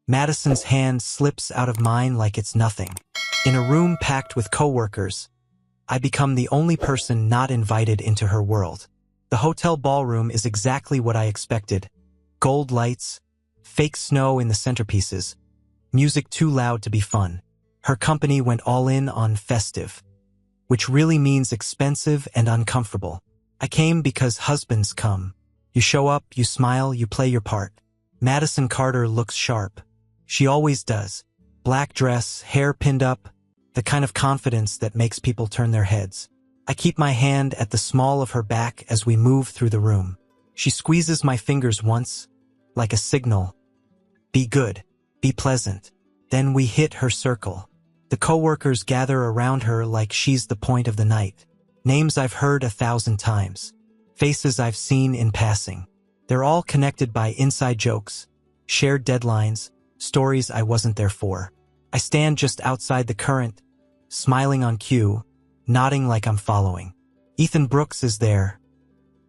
Madison's hand slips out of mine like it's nothing. In a room packed with coworkers, I become the only person not invited into her world. The hotel ballroom is exactly what I expected. Gold lights, fake snow in the centerpieces, music too loud to be fun. Her company went all in on festive, which really means expensive and uncomfortable. I came because husbands come. You show up, you smile, you play your part. Madison Carter looks sharp. She always does. Black dress, hair pinned up, the kind of confidence that makes people turn their heads. I keep my hand at the small of her back as we move through the room. She squeezes my fingers once, like a signal. Be good, be pleasant. Then we hit her circle. The coworkers gather around her like she's the point of the night. Names I've heard 1,000 times. Faces I've seen in passing. They're all connected by inside jokes, shared deadlines, stories I wasn't there for. I stand just outside the current, smiling on cue, nodding like I'm following. Ethan Brooks is there.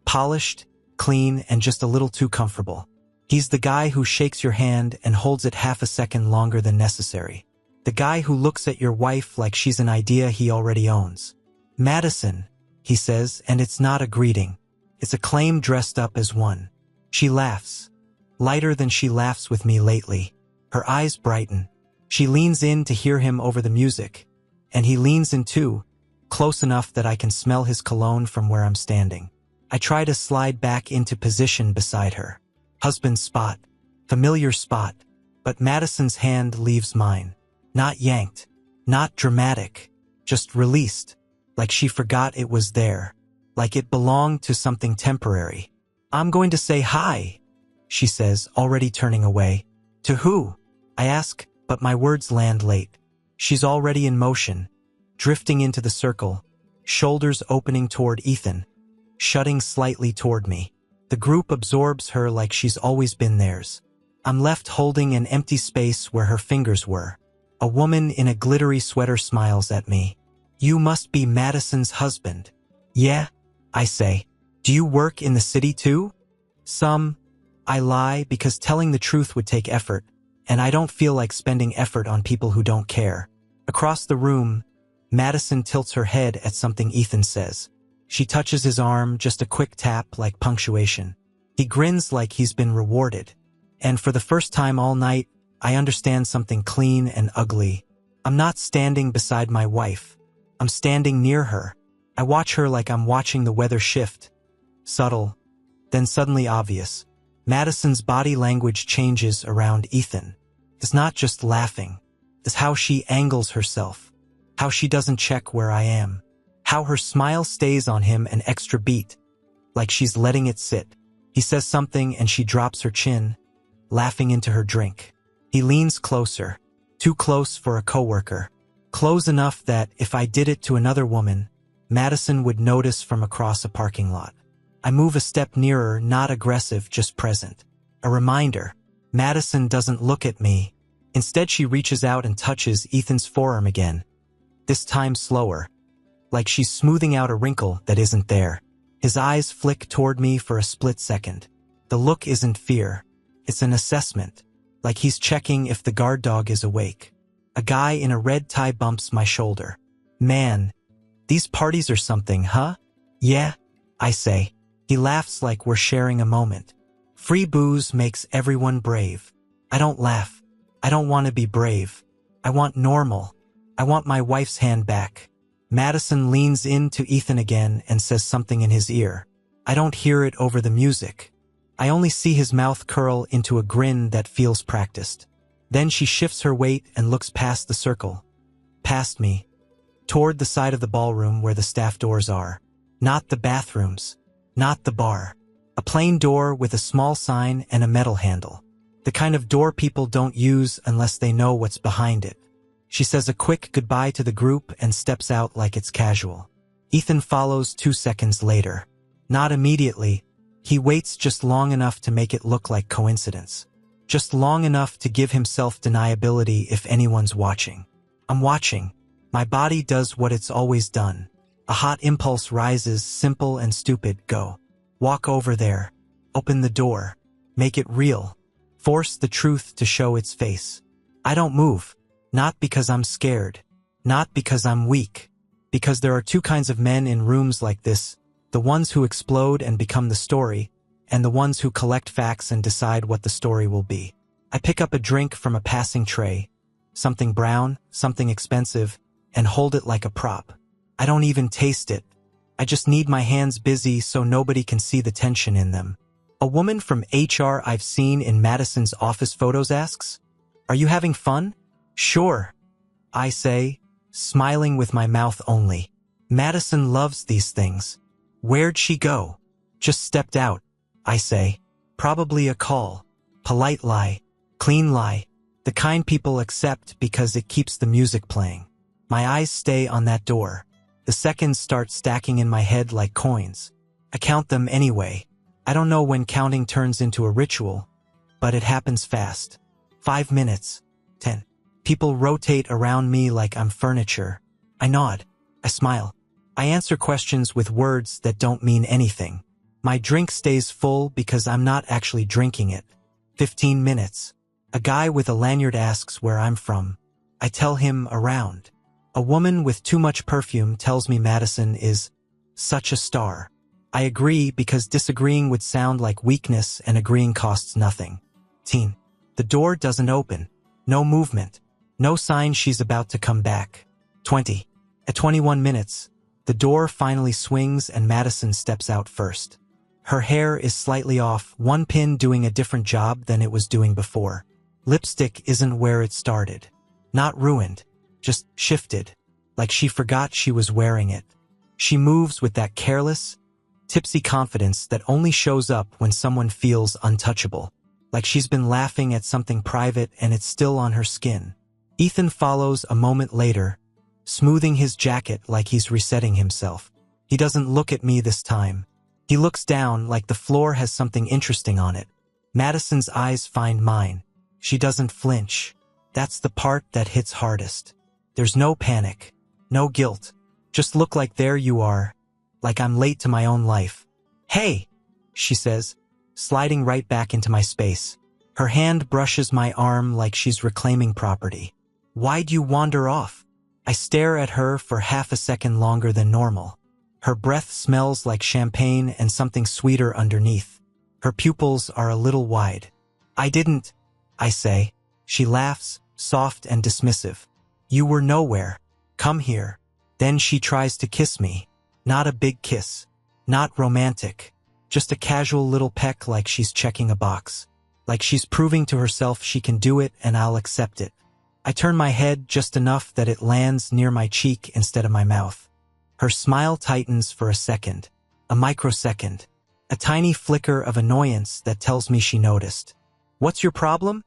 Polished, clean, and just a little too comfortable. He's the guy who shakes your hand and holds it half a second longer than necessary. The guy who looks at your wife like she's an idea he already owns. Madison, he says, and it's not a greeting. It's a claim dressed up as one. She laughs. Lighter than she laughs with me lately. Her eyes brighten. She leans in to hear him over the music. And he leans in too, close enough that I can smell his cologne from where I'm standing. I try to slide back into position beside her. Husband spot. Familiar spot. But Madison's hand leaves mine. Not yanked. Not dramatic. Just released. Like she forgot it was there. Like it belonged to something temporary. I'm going to say hi, she says, already turning away. To who? I ask, but my words land late. She's already in motion, drifting into the circle, shoulders opening toward Ethan, shutting slightly toward me. The group absorbs her like she's always been theirs. I'm left holding an empty space where her fingers were. A woman in a glittery sweater smiles at me. You must be Madison's husband. Yeah, I say. Do you work in the city too? Some. I lie because telling the truth would take effort, and I don't feel like spending effort on people who don't care. Across the room, Madison tilts her head at something Ethan says. She touches his arm, just a quick tap like punctuation. He grins like he's been rewarded. And for the first time all night, I understand something clean and ugly. I'm not standing beside my wife. I'm standing near her. I watch her like I'm watching the weather shift. Subtle, then suddenly obvious. Madison's body language changes around Ethan. It's not just laughing. It's how she angles herself. How she doesn't check where I am. How her smile stays on him an extra beat. Like she's letting it sit. He says something and she drops her chin, laughing into her drink. He leans closer. Too close for a coworker. Close enough that if I did it to another woman, Madison would notice from across a parking lot. I move a step nearer, not aggressive, just present. A reminder. Madison doesn't look at me. Instead, she reaches out and touches Ethan's forearm again. This time slower. Like she's smoothing out a wrinkle that isn't there. His eyes flick toward me for a split second. The look isn't fear. It's an assessment. Like he's checking if the guard dog is awake. A guy in a red tie bumps my shoulder. Man, these parties are something, huh? Yeah, I say. He laughs like we're sharing a moment. Free booze makes everyone brave. I don't laugh. I don't want to be brave. I want normal. I want my wife's hand back. Madison leans in to Ethan again and says something in his ear. I don't hear it over the music. I only see his mouth curl into a grin that feels practiced. Then she shifts her weight and looks past the circle. Past me. Toward the side of the ballroom where the staff doors are. Not the bathrooms. Not the bar. A plain door with a small sign and a metal handle. The kind of door people don't use unless they know what's behind it. She says a quick goodbye to the group and steps out like it's casual. Ethan follows 2 seconds later. Not immediately. He waits just long enough to make it look like coincidence. Just long enough to give himself deniability if anyone's watching. I'm watching. My body does what it's always done. A hot impulse rises, simple and stupid. Go. Walk over there. Open the door. Make it real. force the truth to show its face. I don't move, not because I'm scared, not because I'm weak, because there are two kinds of men in rooms like this, the ones who explode and become the story, and the ones who collect facts and decide what the story will be. I pick up a drink from a passing tray, something brown, something expensive, and hold it like a prop. I don't even taste it. I just need my hands busy so nobody can see the tension in them. A woman from HR I've seen in Madison's office photos asks, "Are you having fun?" "Sure," I say, smiling with my mouth only. Madison loves these things. "Where'd she go?" "Just stepped out," I say. Probably a call. Polite lie. Clean lie. The kind people accept because it keeps the music playing. My eyes stay on that door. The seconds start stacking in my head like coins. I count them anyway. I don't know when counting turns into a ritual, but it happens fast. 5 minutes. 10. People rotate around me like I'm furniture. I nod. I smile. I answer questions with words that don't mean anything. My drink stays full because I'm not actually drinking it. 15 minutes. A guy with a lanyard asks where I'm from. I tell him around. A woman with too much perfume tells me Madison is such a star. I agree because disagreeing would sound like weakness and agreeing costs nothing. Teen. The door doesn't open. No movement. No sign she's about to come back. 20. At 21 minutes, the door finally swings and Madison steps out first. Her hair is slightly off, one pin doing a different job than it was doing before. Lipstick isn't where it started. Not ruined, just shifted, like she forgot she was wearing it. She moves with that careless, tipsy confidence that only shows up when someone feels untouchable, like she's been laughing at something private and it's still on her skin. Ethan follows a moment later, smoothing his jacket like he's resetting himself. He doesn't look at me this time. He looks down like the floor has something interesting on it. Madison's eyes find mine. She doesn't flinch. That's the part that hits hardest. There's no panic, no guilt. Just look like there you are, like I'm late to my own life. "Hey," she says, sliding right back into my space. Her hand brushes my arm like she's reclaiming property. "Why'd you wander off?" I stare at her for half a second longer than normal. Her breath smells like champagne and something sweeter underneath. Her pupils are a little wide. "I didn't," I say. She laughs, soft and dismissive. "You were nowhere. Come here." Then she tries to kiss me. Not a big kiss. Not romantic. Just a casual little peck like she's checking a box. Like she's proving to herself she can do it and I'll accept it. I turn my head just enough that it lands near my cheek instead of my mouth. Her smile tightens for a second. A microsecond. A tiny flicker of annoyance that tells me she noticed. "What's your problem?"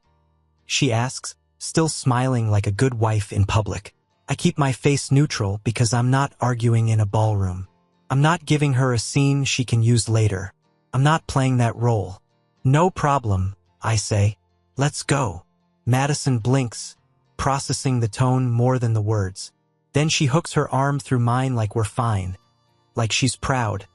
she asks, still smiling like a good wife in public. I keep my face neutral because I'm not arguing in a ballroom. I'm not giving her a scene she can use later. I'm not playing that role. "No problem," I say. "Let's go." Madison blinks, processing the tone more than the words. Then she hooks her arm through mine like we're fine. Like she's proud.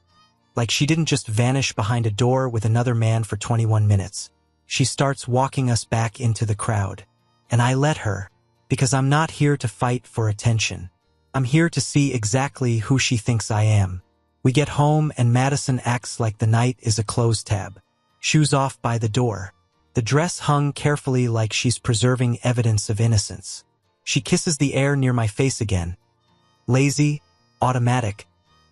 Like she didn't just vanish behind a door with another man for 21 minutes. She starts walking us back into the crowd. And I let her, because I'm not here to fight for attention. I'm here to see exactly who she thinks I am. We get home and Madison acts like the night is a closed tab. Shoes off by the door. The dress hung carefully like she's preserving evidence of innocence. She kisses the air near my face again. Lazy, automatic,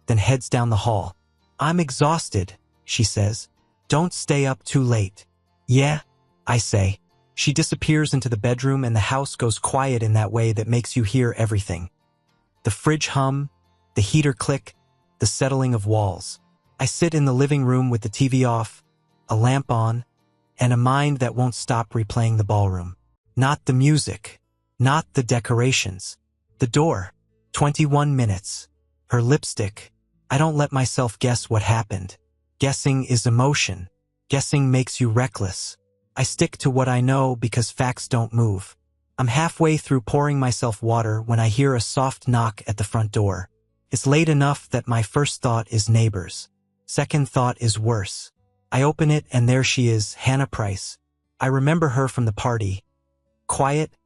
then heads down the hall. "I'm exhausted," she says. "Don't stay up too late." "Yeah," I say. She disappears into the bedroom and the house goes quiet in that way that makes you hear everything. The fridge hum, the heater click, the settling of walls. I sit in the living room with the TV off, a lamp on, and a mind that won't stop replaying the ballroom. Not the music, not the decorations. The door. 21 minutes. Her lipstick. I don't let myself guess what happened. Guessing is emotion. Guessing makes you reckless. I stick to what I know because facts don't move. I'm halfway through pouring myself water when I hear a soft knock at the front door. It's late enough that my first thought is neighbors. Second thought is worse. I open it and there she is, Hannah Price. I remember her from the party. Quiet,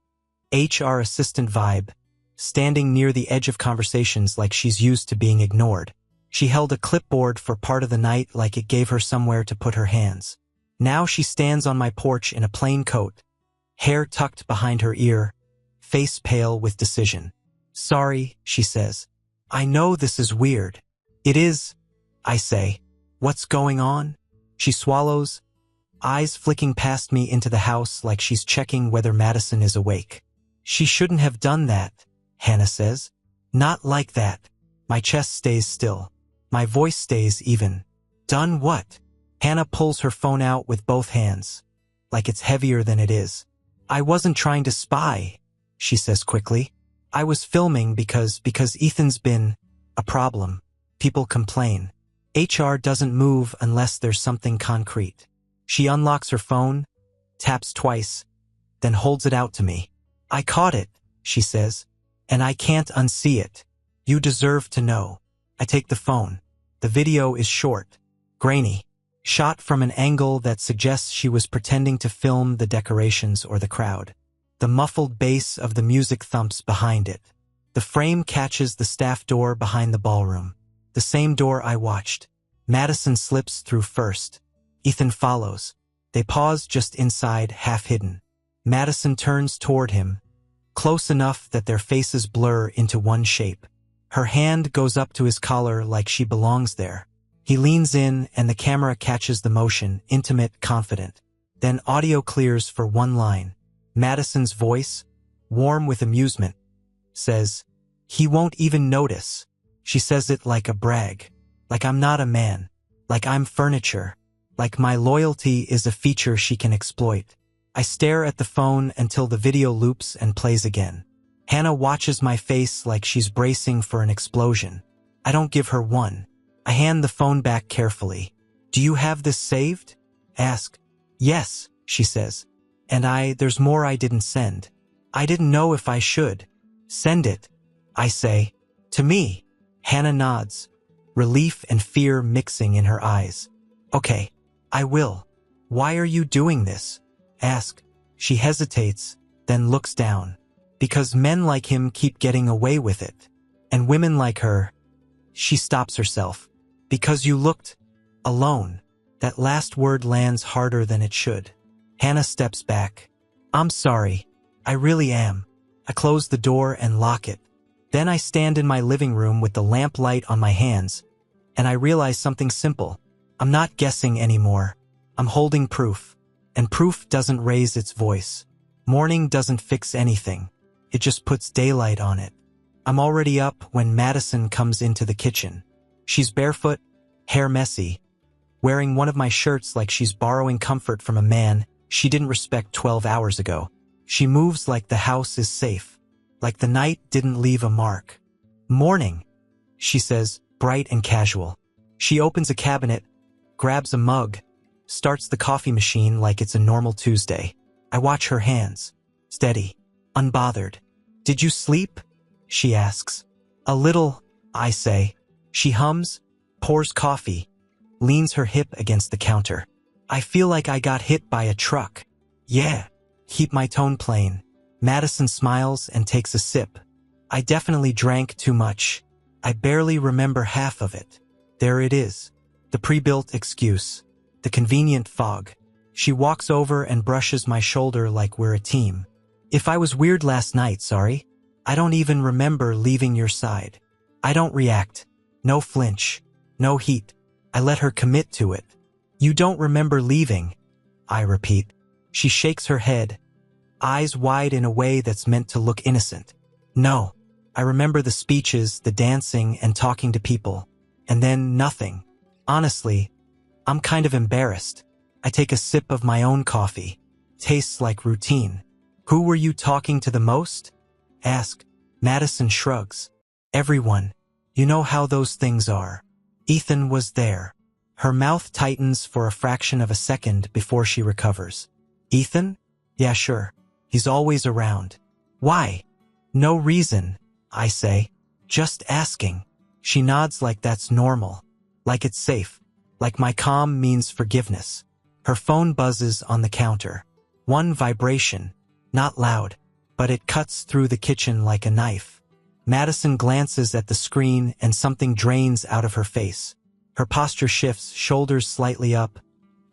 HR assistant vibe, standing near the edge of conversations like she's used to being ignored. She held a clipboard for part of the night like it gave her somewhere to put her hands. Now she stands on my porch in a plain coat, hair tucked behind her ear, face pale with decision. Sorry, she says. I know this is weird. It is, I say. What's going on? She swallows, eyes flicking past me into the house like she's checking whether Madison is awake. She shouldn't have done that, Hannah says. Not like that. My chest stays still. My voice stays even. Done what? Hannah pulls her phone out with both hands, like it's heavier than it is. I wasn't trying to spy, she says quickly. I was filming because Ethan's been a problem. People complain. HR doesn't move unless there's something concrete. She unlocks her phone, taps twice, then holds it out to me. I caught it, she says, and I can't unsee it. You deserve to know. I take the phone. The video is short, grainy, shot from an angle that suggests she was pretending to film the decorations or the crowd. The muffled bass of the music thumps behind it. The frame catches the staff door behind the ballroom. The same door I watched. Madison slips through first. Ethan follows. They pause just inside, half hidden. Madison turns toward him, close enough that their faces blur into one shape. Her hand goes up to his collar like she belongs there. He leans in and the camera catches the motion, intimate, confident. Then audio clears for one line. Madison's voice, warm with amusement, says, "He won't even notice." She says it like a brag. Like I'm not a man. Like I'm furniture. Like my loyalty is a feature she can exploit. I stare at the phone until the video loops and plays again. Hannah watches my face like she's bracing for an explosion. I don't give her one. I hand the phone back carefully. Do you have this saved? Ask. Yes, she says. And there's more I didn't send. I didn't know if I should. Send it, I say. To me. Hannah nods, relief and fear mixing in her eyes. Okay, I will. Why are you doing this? Ask. She hesitates, then looks down. Because men like him keep getting away with it. And women like her. She stops herself. Because you looked alone. That last word lands harder than it should. Hannah steps back. I'm sorry. I really am. I close the door and lock it. Then I stand in my living room with the lamp light on my hands, and I realize something simple. I'm not guessing anymore. I'm holding proof. And proof doesn't raise its voice. Morning doesn't fix anything. It just puts daylight on it. I'm already up when Madison comes into the kitchen. She's barefoot, hair messy, wearing one of my shirts like she's borrowing comfort from a man she didn't respect 12 hours ago. She moves like the house is safe, like the night didn't leave a mark. Morning, she says, bright and casual. She opens a cabinet, grabs a mug, starts the coffee machine like it's a normal Tuesday. I watch her hands, steady, unbothered. Did you sleep? She asks. A little, I say. She hums, pours coffee, leans her hip against the counter. I feel like I got hit by a truck. Yeah. Keep my tone plain. Madison smiles and takes a sip. I definitely drank too much. I barely remember half of it. There it is. The pre-built excuse. The convenient fog. She walks over and brushes my shoulder like we're a team. If I was weird last night, sorry. I don't even remember leaving your side. I don't react. No flinch. No heat. I let her commit to it. You don't remember leaving, I repeat. She shakes her head, eyes wide in a way that's meant to look innocent. No, I remember the speeches, the dancing, and talking to people. And then nothing. Honestly, I'm kind of embarrassed. I take a sip of my own coffee. Tastes like routine. Who were you talking to the most? Ask. Madison shrugs. Everyone. You know how those things are. Ethan was there. Her mouth tightens for a fraction of a second before she recovers. Ethan? Yeah, sure. He's always around. Why? No reason, I say. Just asking. She nods like that's normal. Like it's safe. Like my calm means forgiveness. Her phone buzzes on the counter. One vibration, not loud, but it cuts through the kitchen like a knife. Madison glances at the screen and something drains out of her face. Her posture shifts, shoulders slightly up,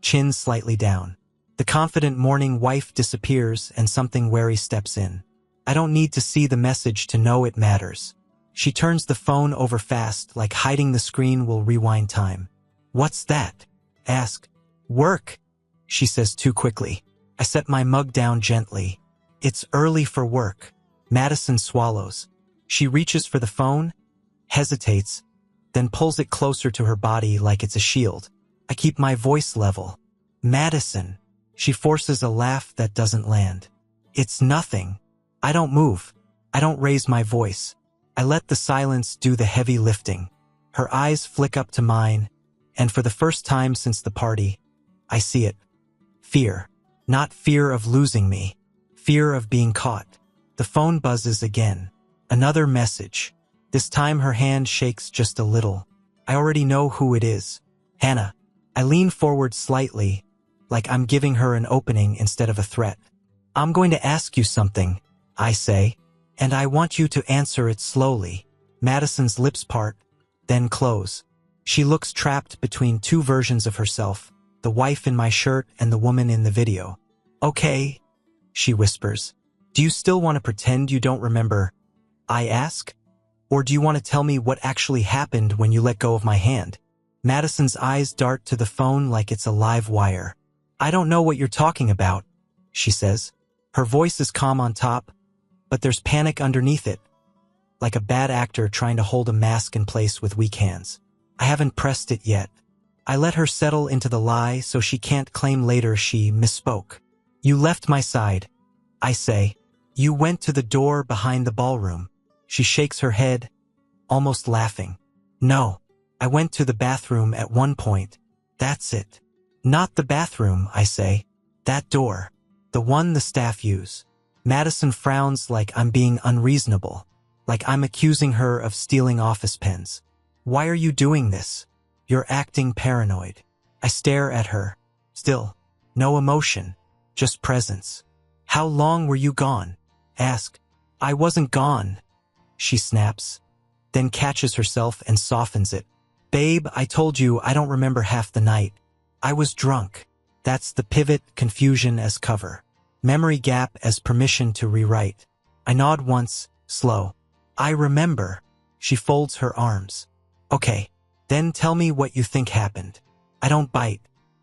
chin slightly down. The confident morning wife disappears and something wary steps in. I don't need to see the message to know it matters. She turns the phone over fast, like hiding the screen will rewind time. What's that? Ask. Work, she says too quickly. I set my mug down gently. It's early for work. Madison swallows. She reaches for the phone, hesitates, then pulls it closer to her body like it's a shield. I keep my voice level. Madison. She forces a laugh that doesn't land. It's nothing. I don't move. I don't raise my voice. I let the silence do the heavy lifting. Her eyes flick up to mine, and for the first time since the party, I see it. Fear. Not fear of losing me. Fear of being caught. The phone buzzes again. Another message. This time her hand shakes just a little. I already know who it is. Hannah. I lean forward slightly, like I'm giving her an opening instead of a threat. I'm going to ask you something, I say, and I want you to answer it slowly. Madison's lips part, then close. She looks trapped between two versions of herself, the wife in my shirt and the woman in the video. Okay, she whispers. Do you still want to pretend you don't remember? I ask. Or do you want to tell me what actually happened when you let go of my hand? Madison's eyes dart to the phone like it's a live wire. I don't know what you're talking about, she says. Her voice is calm on top, but there's panic underneath it, like a bad actor trying to hold a mask in place with weak hands. I haven't pressed it yet. I let her settle into the lie so she can't claim later she misspoke. You left my side, I say. You went to the door behind the ballroom. She shakes her head, almost laughing. No, I went to the bathroom at one point. That's it. Not the bathroom, I say. That door. The one the staff use. Madison frowns like I'm being unreasonable, like I'm accusing her of stealing office pens. Why are you doing this? You're acting paranoid. I stare at her. Still, no emotion, just presence. How long were you gone? Ask. I wasn't gone, she snaps, then catches herself and softens it. Babe, I told you I don't remember half the night. I was drunk. That's the pivot, confusion as cover. Memory gap as permission to rewrite. I nod once, slow. I remember. She folds her arms. Okay, then tell me what you think happened. I don't bite.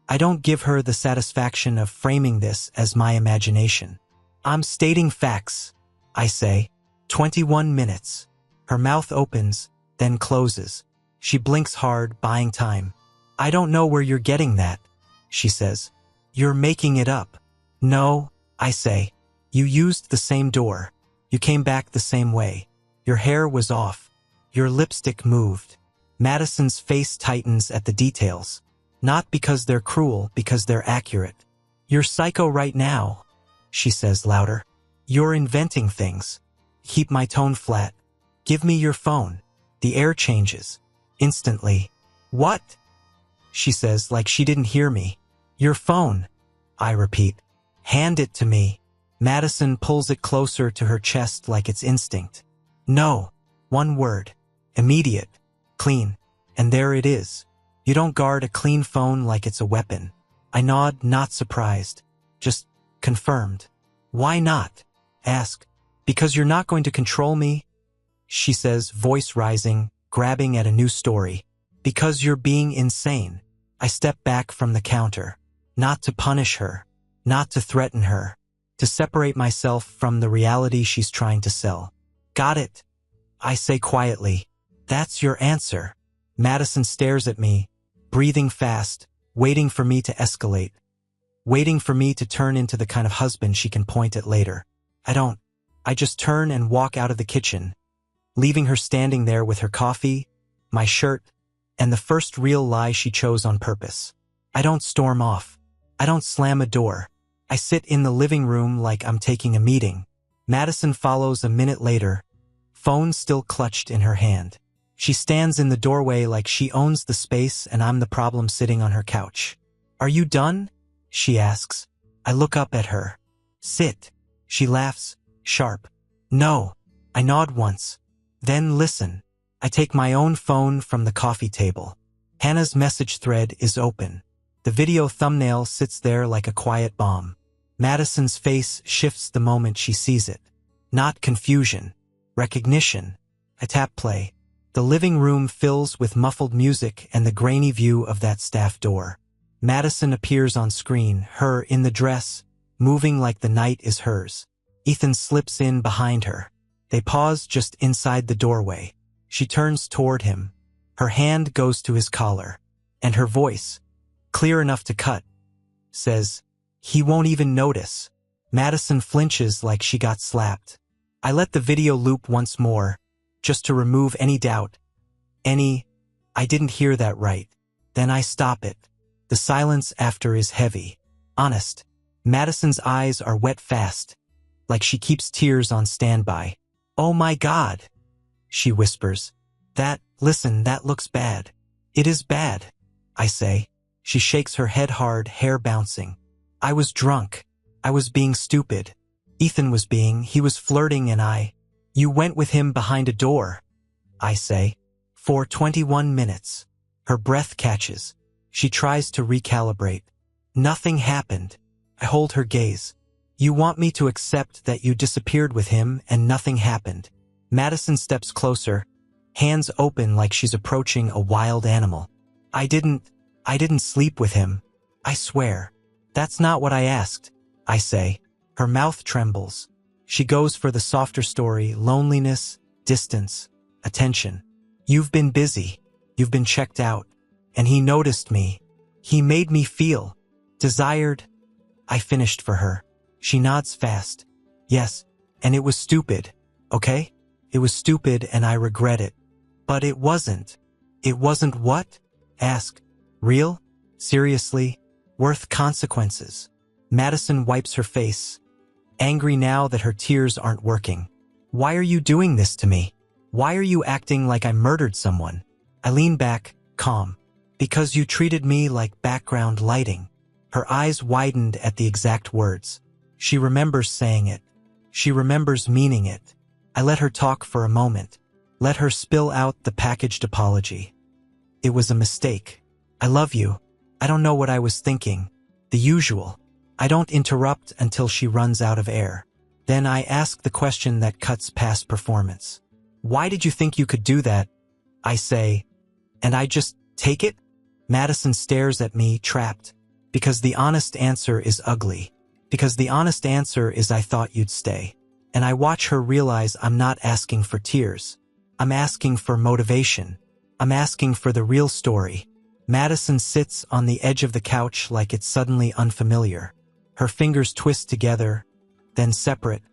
I don't give her the satisfaction of framing this as my imagination. I'm stating facts, I say. 21 minutes. Her mouth opens, then closes. She blinks hard, buying time. I don't know where you're getting that, she says. You're making it up. No, I say. You used the same door. You came back the same way. Your hair was off. Your lipstick moved. Madison's face tightens at the details. Not because they're cruel, because they're accurate. You're psycho right now, she says louder. You're inventing things. Keep my tone flat. Give me your phone. The air changes. Instantly. What? She says like she didn't hear me. Your phone, I repeat. Hand it to me. Madison pulls it closer to her chest like it's instinct. No. One word. Immediate. Clean. And there it is. You don't guard a clean phone like it's a weapon. I nod, not surprised. Just confirmed. Why not? Ask. Because you're not going to control me? She says, voice rising, grabbing at a new story. Because you're being insane. I step back from the counter. Not to punish her. Not to threaten her. To separate myself from the reality she's trying to sell. Got it? I say quietly. That's your answer. Madison stares at me, breathing fast, waiting for me to escalate. Waiting for me to turn into the kind of husband she can point at later. I don't. I just turn and walk out of the kitchen, leaving her standing there with her coffee, my shirt, and the first real lie she chose on purpose. I don't storm off. I don't slam a door. I sit in the living room like I'm taking a meeting. Madison follows a minute later, phone still clutched in her hand. She stands in the doorway like she owns the space and I'm the problem sitting on her couch. Are you done? She asks. I look up at her. Sit. She laughs, sharp. No. I nod once. Then listen. I take my own phone from the coffee table. Hannah's message thread is open. The video thumbnail sits there like a quiet bomb. Madison's face shifts the moment she sees it. Not confusion. Recognition. I tap play. The living room fills with muffled music and the grainy view of that staff door. Madison appears on screen, her in the dress, moving like the night is hers. Ethan slips in behind her. They pause just inside the doorway. She turns toward him. Her hand goes to his collar. And her voice, clear enough to cut, says, "He won't even notice." Madison flinches like she got slapped. I let the video loop once more, just to remove any doubt. I didn't hear that right. Then I stop it. The silence after is heavy. Honest. Madison's eyes are wet fast, like she keeps tears on standby. "Oh my God," she whispers. Listen, that looks bad." "It is bad," I say. She shakes her head hard, hair bouncing. "I was drunk. I was being stupid. Ethan was he was flirting and You went with him behind a door," I say. "For 21 minutes. Her breath catches. She tries to recalibrate. "Nothing happened." I hold her gaze. "You want me to accept that you disappeared with him and nothing happened." Madison steps closer, hands open like she's approaching a wild animal. I didn't sleep with him. I swear. "That's not what I asked," I say. Her mouth trembles. She goes for the softer story, loneliness, distance, attention. "You've been busy. You've been checked out. And he noticed me. He made me feel desired." I finished for her. She nods fast. "Yes, and it was stupid, okay? It was stupid and I regret it. But it wasn't." "It wasn't what?" Ask. "Real? Seriously? Worth consequences?" Madison wipes her face, angry now that her tears aren't working. "Why are you doing this to me? Why are you acting like I murdered someone?" I lean back, calm. "Because you treated me like background lighting." Her eyes widened at the exact words. She remembers saying it. She remembers meaning it. I let her talk for a moment. Let her spill out the packaged apology. "It was a mistake. I love you. I don't know what I was thinking. The usual." I don't interrupt until she runs out of air. Then I ask the question that cuts past performance. "Why did you think you could do that?" I say, "And I just take it?" Madison stares at me, trapped. Because the honest answer is ugly. Because the honest answer is "I thought you'd stay." And I watch her realize I'm not asking for tears. I'm asking for motivation. I'm asking for the real story. Madison sits on the edge of the couch like it's suddenly unfamiliar. Her fingers twist together, then separate,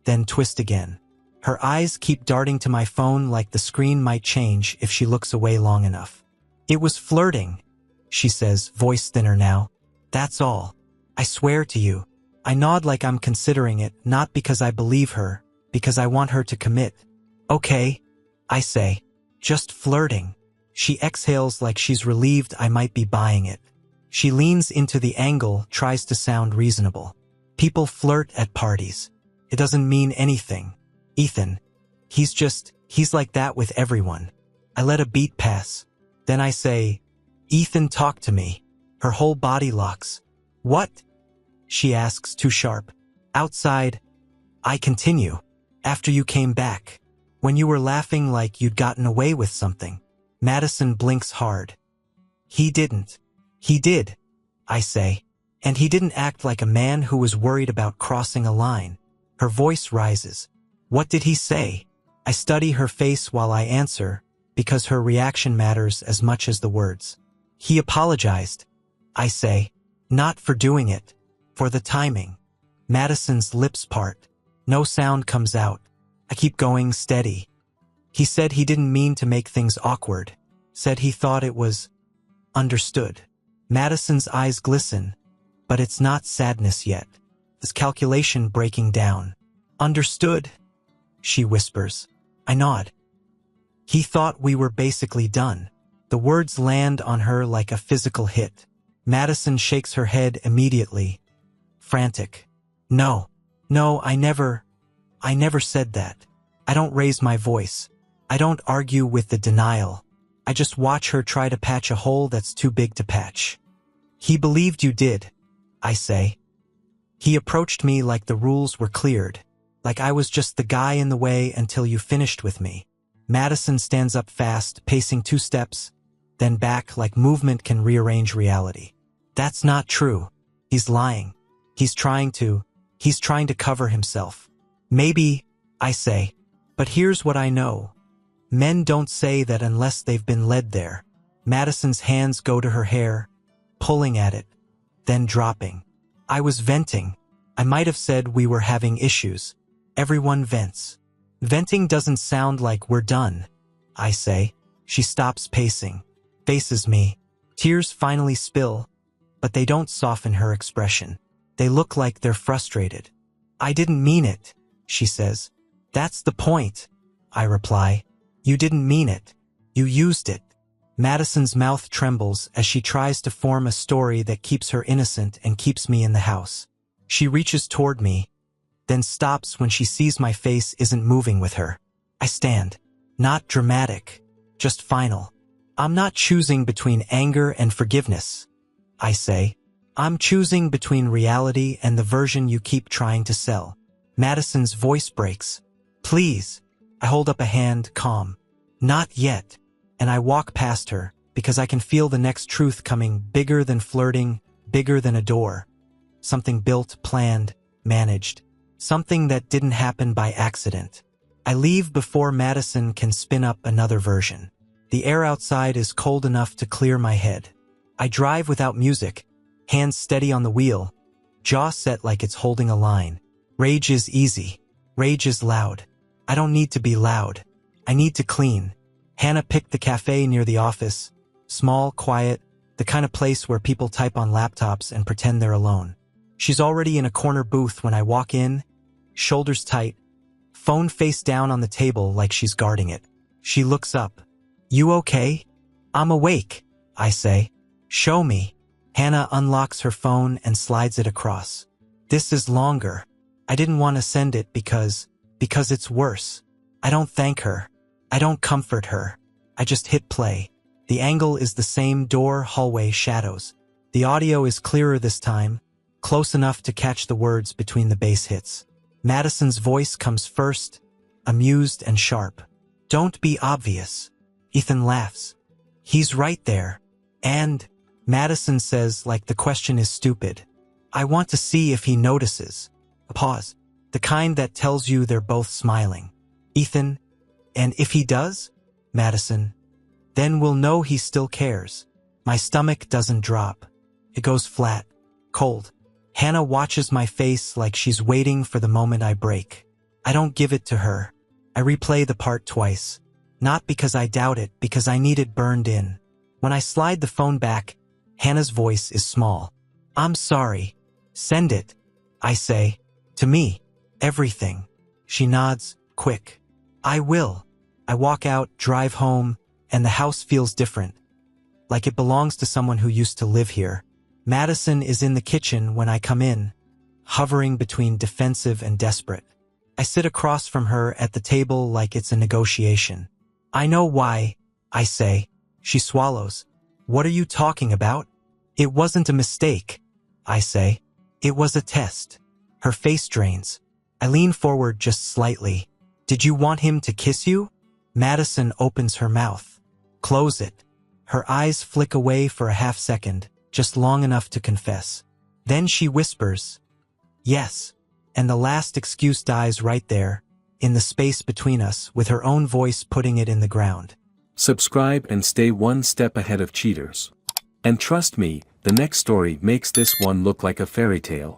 then twist again. Her eyes keep darting to my phone like the screen might change if she looks away long enough. "It was flirting," she says, voice thinner now. "That's all. I swear to you." I nod like I'm considering it, not because I believe her, because I want her to commit. "Okay," I say. "Just flirting." She exhales like she's relieved I might be buying it. She leans into the angle, tries to sound reasonable. "People flirt at parties. It doesn't mean anything. Ethan, he's like that with everyone." I let a beat pass. Then I say, "Ethan, talk to me." Her whole body locks. "What?" she asks, too sharp. "Outside." I continue. "After you came back. When you were laughing like you'd gotten away with something." Madison blinks hard. "He didn't." "He did," I say. "And he didn't act like a man who was worried about crossing a line." Her voice rises. "What did he say?" I study her face while I answer, because her reaction matters as much as the words. "He apologized," I say. "Not for doing it. For the timing." Madison's lips part. No sound comes out. I keep going, steady. "He said he didn't mean to make things awkward. Said he thought it was understood." Madison's eyes glisten, but it's not sadness yet. It's calculation breaking down. "Understood?" she whispers. I nod. "He thought we were basically done." The words land on her like a physical hit. Madison shakes her head immediately. Frantic. "No, No, I never said that. I don't raise my voice. I don't argue with the denial. I just watch her try to patch a hole that's too big to patch. He believed you did, I say. He approached me like the rules were cleared, like I was just the guy in the way until you finished with me. Madison stands up fast, pacing 2 steps, then back like movement can rearrange reality. That's not true. He's lying. He's trying to cover himself. Maybe, I say, but here's what I know. Men don't say that unless they've been led there. Madison's hands go to her hair, pulling at it, then dropping. I was venting. I might have said we were having issues. Everyone vents. Venting doesn't sound like we're done, I say. She stops pacing, faces me. Tears finally spill, but they don't soften her expression. They look like they're frustrated. I didn't mean it, she says. That's the point, I reply. You didn't mean it. You used it. Madison's mouth trembles as she tries to form a story that keeps her innocent and keeps me in the house. She reaches toward me, then stops when she sees my face isn't moving with her. I stand. Not dramatic, just final. I'm not choosing between anger and forgiveness, I say. I'm choosing between reality and the version you keep trying to sell. Madison's voice breaks. Please. I hold up a hand, calm. Not yet. And I walk past her, because I can feel the next truth coming, bigger than flirting, bigger than a door. Something built, planned, managed. Something that didn't happen by accident. I leave before Madison can spin up another version. The air outside is cold enough to clear my head. I drive without music, hands steady on the wheel, jaw set like it's holding a line. Rage is easy. Rage is loud. I don't need to be loud. I need to clean. Hannah picked the cafe near the office. Small, quiet, the kind of place where people type on laptops and pretend they're alone. She's already in a corner booth when I walk in, shoulders tight, phone face down on the table like she's guarding it. She looks up. You okay? I'm awake, I say. Show me. Hannah unlocks her phone and slides it across. This is longer. I didn't want to send it because it's worse. I don't thank her. I don't comfort her. I just hit play. The angle is the same, door, hallway, shadows. The audio is clearer this time, close enough to catch the words between the bass hits. Madison's voice comes first, amused and sharp. Don't be obvious. Ethan laughs. He's right there. And, Madison says like the question is stupid. I want to see if he notices. A pause. The kind that tells you they're both smiling. Ethan, and if he does? Madison. Then we'll know he still cares. My stomach doesn't drop. It goes flat, cold. Hannah watches my face like she's waiting for the moment I break. I don't give it to her. I replay the part twice. Not because I doubt it, because I need it burned in. When I slide the phone back, Hannah's voice is small. I'm sorry. Send it. I say. To me. Everything. She nods, quick. I will. I walk out, drive home, and the house feels different. Like it belongs to someone who used to live here. Madison is in the kitchen when I come in, hovering between defensive and desperate. I sit across from her at the table like it's a negotiation. I know why, I say. She swallows. What are you talking about? It wasn't a mistake, I say. It was a test. Her face drains. I lean forward just slightly. Did you want him to kiss you? Madison opens her mouth. Close it. Her eyes flick away for a half second, just long enough to confess. Then she whispers, yes. And the last excuse dies right there, in the space between us, with her own voice putting it in the ground. Subscribe and stay one step ahead of cheaters. And trust me, the next story makes this one look like a fairy tale.